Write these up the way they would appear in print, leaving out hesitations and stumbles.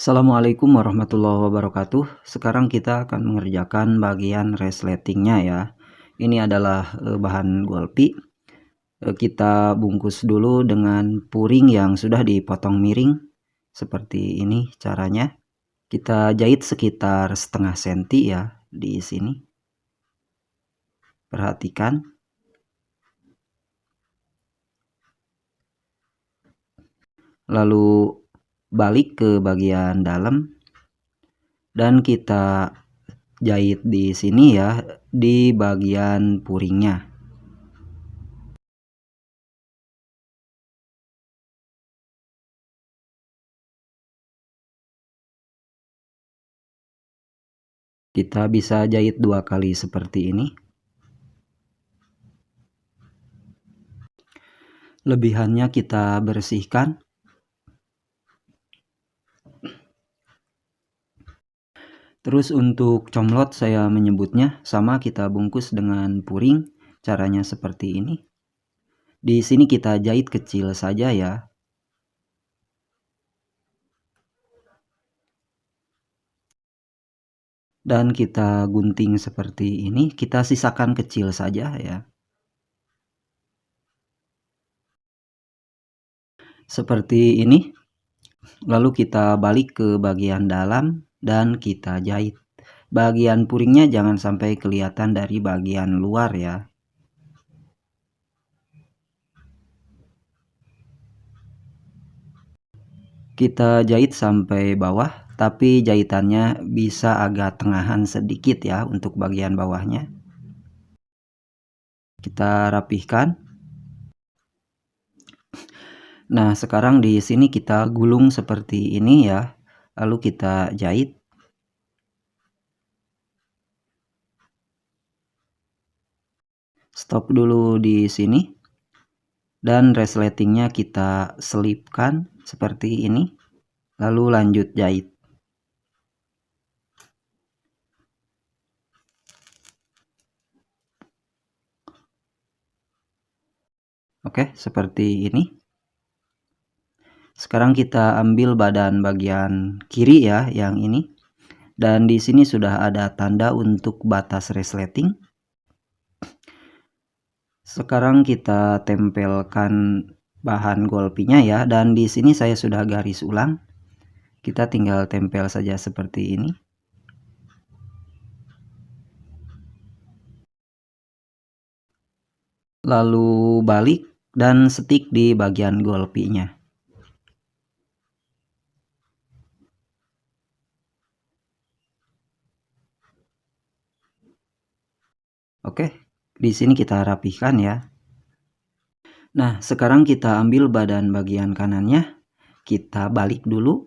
Assalamualaikum warahmatullahi wabarakatuh. Sekarang kita akan mengerjakan bagian resletingnya ya. Ini adalah bahan golpi. Kita bungkus dulu dengan puring yang sudah dipotong miring. Seperti ini caranya. Kita jahit sekitar setengah senti ya di sini. Perhatikan. Lalu balik ke bagian dalam dan kita jahit di sini ya, di bagian puringnya. Kita bisa jahit 2 kali seperti ini. Lebihannya kita bersihkan. Terus untuk comlot saya menyebutnya sama, kita bungkus dengan puring. Caranya seperti ini. Di sini kita jahit kecil saja ya. Dan kita gunting seperti ini. Kita sisakan kecil saja ya. Seperti ini. Lalu kita balik ke bagian dalam dan kita jahit. Bagian puringnya jangan sampai kelihatan dari bagian luar ya. Kita jahit sampai bawah, tapi jahitannya bisa agak tengahan sedikit ya untuk bagian bawahnya. Kita rapihkan. Nah, sekarang di sini kita gulung seperti ini ya. Lalu kita jahit. Stop dulu di sini. Dan resletingnya kita selipkan seperti ini. Lalu lanjut jahit. Oke, seperti ini. Sekarang kita ambil badan bagian kiri ya, yang ini. Dan di sini sudah ada tanda untuk batas resleting. Sekarang kita tempelkan bahan golpinya ya, dan di sini saya sudah garis ulang. Kita tinggal tempel saja seperti ini. Lalu balik dan stick di bagian golpinya. Oke, di sini kita rapihkan ya. Nah, sekarang kita ambil badan bagian kanannya, kita balik dulu.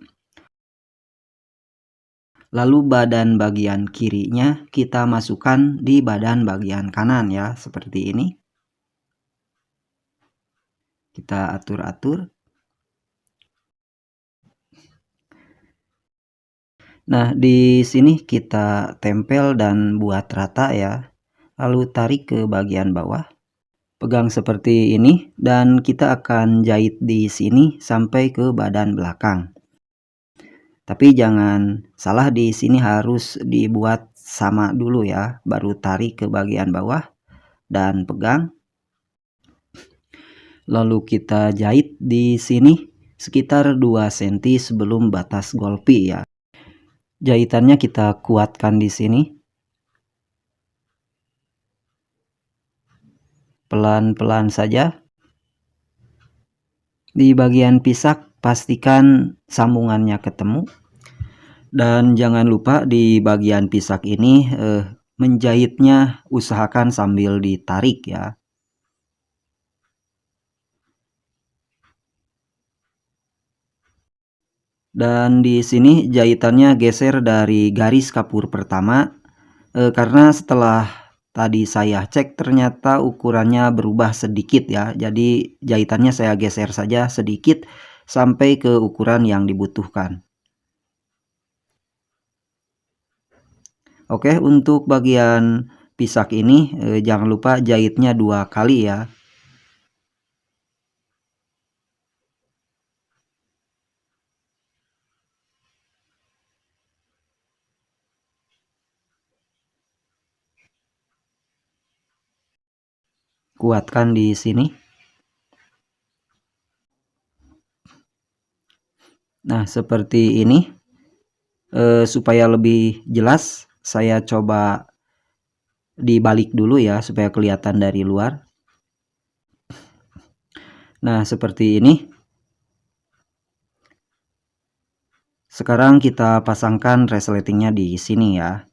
Lalu badan bagian kirinya kita masukkan di badan bagian kanan ya, seperti ini. Kita atur-atur. Nah, di sini kita tempel dan buat rata ya. Lalu tarik ke bagian bawah. Pegang seperti ini dan kita akan jahit di sini sampai ke badan belakang. Tapi jangan salah, di sini harus dibuat sama dulu ya, baru tarik ke bagian bawah dan pegang. Lalu kita jahit di sini sekitar 2 cm sebelum batas golpi ya. Jahitannya kita kuatkan di sini. Pelan-pelan saja. Di bagian pisak pastikan sambungannya ketemu. Dan jangan lupa di bagian pisak ini menjahitnya usahakan sambil ditarik ya. Dan di sini jahitannya geser dari garis kapur pertama karena setelah tadi saya cek ternyata ukurannya berubah sedikit ya. Jadi jahitannya saya geser saja sedikit sampai ke ukuran yang dibutuhkan. Oke, untuk bagian pisak ini jangan lupa jahitnya 2 kali ya. kuatkan di sini. Nah, seperti ini. Supaya lebih jelas, saya coba dibalik dulu ya supaya kelihatan dari luar. Nah, seperti ini. Sekarang kita pasangkan resletingnya di sini ya.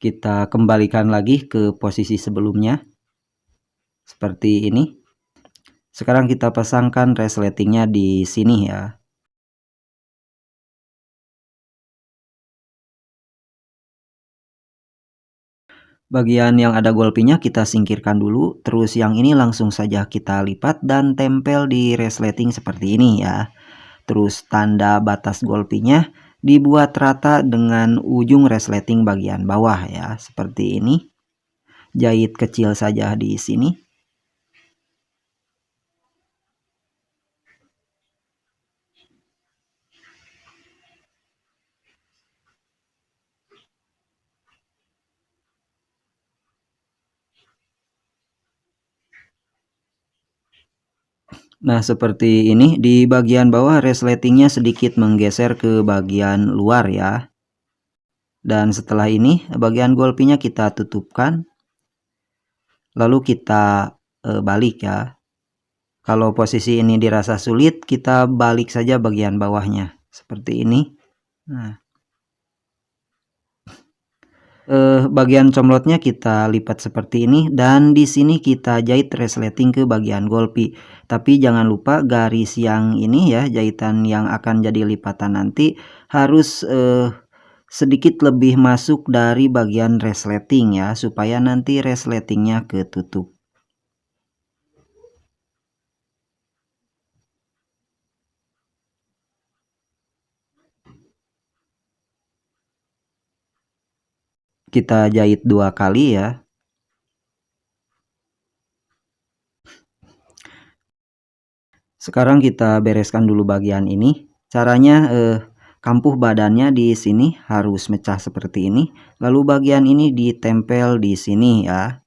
Kita kembalikan lagi ke posisi sebelumnya. Seperti ini. Sekarang kita pasangkan resletingnya di sini ya. Bagian yang ada golpinya kita singkirkan dulu, terus yang ini langsung saja kita lipat dan tempel di resleting seperti ini ya. Terus tanda batas golpinya dibuat rata dengan ujung resleting bagian bawah ya, seperti ini. Jahit kecil saja di sini. Nah, seperti ini. Di bagian bawah resletingnya sedikit menggeser ke bagian luar ya. Dan setelah ini bagian golpinya kita tutupkan. Lalu kita balik ya. Kalau posisi ini dirasa sulit, kita balik saja bagian bawahnya seperti ini. Nah, bagian comlotnya kita lipat seperti ini dan di sini kita jahit resleting ke bagian golpi. Tapi jangan lupa garis yang ini ya, jahitan yang akan jadi lipatan nanti harus sedikit lebih masuk dari bagian resleting ya, supaya nanti resletingnya ketutup. Kita jahit 2 kali ya. Sekarang kita bereskan dulu bagian ini. Caranya kampuh badannya di sini harus mecah seperti ini. Lalu bagian ini ditempel di sini ya.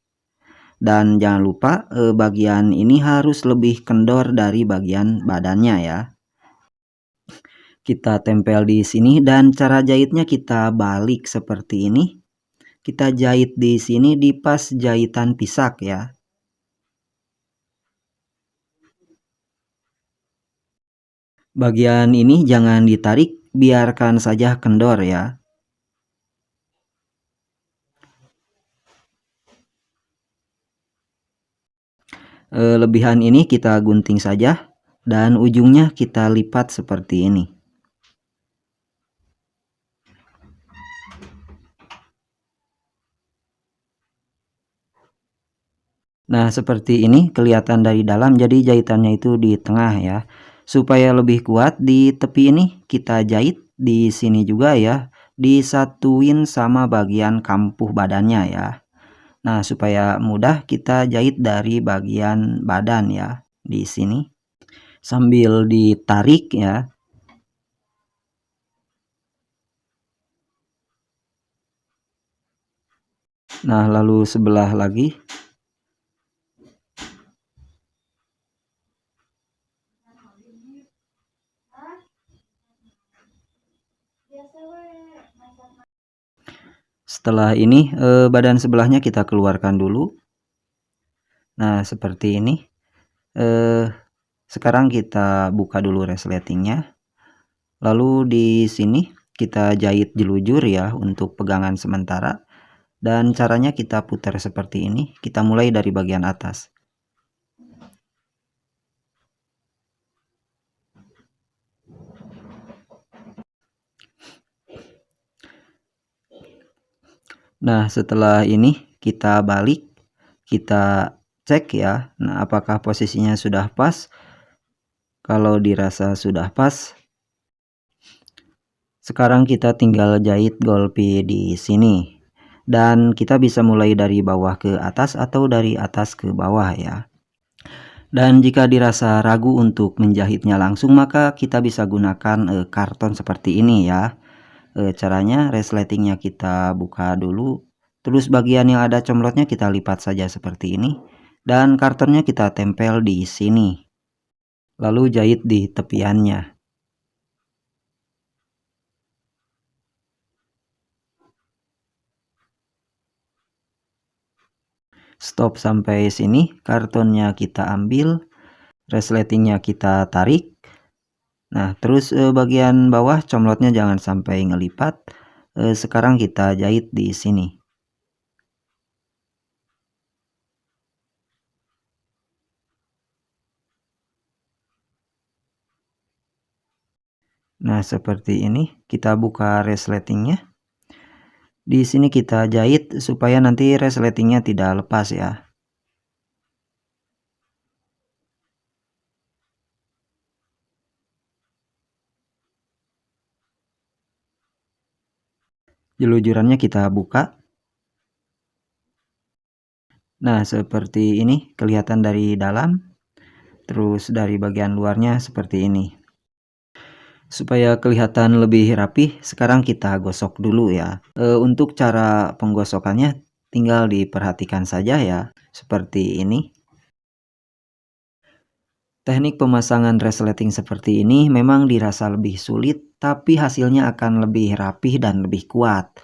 Dan jangan lupa bagian ini harus lebih kendor dari bagian badannya ya. Kita tempel di sini dan cara jahitnya kita balik seperti ini. Kita jahit di sini di pas jahitan pisak ya. Bagian ini jangan ditarik, biarkan saja kendor ya. Lebihan ini kita gunting saja dan ujungnya kita lipat seperti ini. Nah, seperti ini kelihatan dari dalam, jadi jahitannya itu di tengah ya. Supaya lebih kuat di tepi ini kita jahit di sini juga ya, disatuin sama bagian kampuh badannya ya. Nah, supaya mudah kita jahit dari bagian badan ya, di sini. Sambil ditarik ya. Nah, lalu sebelah lagi. Setelah ini badan sebelahnya kita keluarkan dulu. Nah, seperti ini. Sekarang kita buka dulu resletingnya. Lalu di sini kita jahit jelujur ya untuk pegangan sementara. Dan caranya kita putar seperti ini. Kita mulai dari bagian atas. Nah, setelah ini kita balik, kita cek ya. Nah, apakah posisinya sudah pas? Kalau dirasa sudah pas, sekarang kita tinggal jahit golpi di sini. Dan kita bisa mulai dari bawah ke atas atau dari atas ke bawah ya. Dan jika dirasa ragu untuk menjahitnya langsung, maka kita bisa gunakan karton seperti ini ya. Caranya resletingnya kita buka dulu, terus bagian yang ada comlotnya kita lipat saja seperti ini. dan kartonnya kita tempel di sini, lalu jahit di tepiannya. Stop sampai sini, kartonnya kita ambil, resletingnya kita tarik. Nah, terus bagian bawah comlotnya jangan sampai ngelipat. Sekarang kita jahit di sini. Nah, seperti ini. Kita buka resletingnya. Di sini kita jahit supaya nanti resletingnya tidak lepas ya. Jelujurannya kita buka. Nah, seperti ini kelihatan dari dalam. Terus dari bagian luarnya seperti ini. Supaya kelihatan lebih rapih, sekarang kita gosok dulu ya. Untuk cara penggosokannya tinggal diperhatikan saja ya, seperti ini. Teknik pemasangan resleting seperti ini memang dirasa lebih sulit, tapi hasilnya akan lebih rapih dan lebih kuat.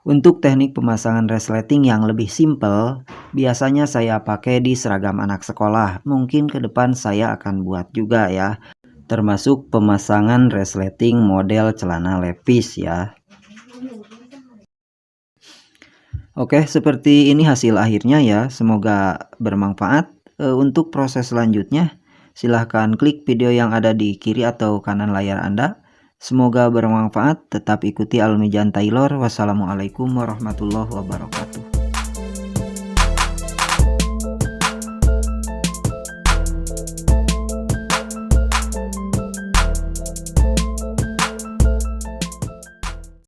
Untuk teknik pemasangan resleting yang lebih simpel, biasanya saya pakai di seragam anak sekolah. Mungkin ke depan saya akan buat juga ya, termasuk pemasangan resleting model celana levis ya. Oke, seperti ini hasil akhirnya ya. Semoga bermanfaat. Untuk proses selanjutnya, silahkan klik video yang ada di kiri atau kanan layar Anda. Semoga bermanfaat. Tetap ikuti Almijan Taylor. Wassalamualaikum warahmatullahi wabarakatuh.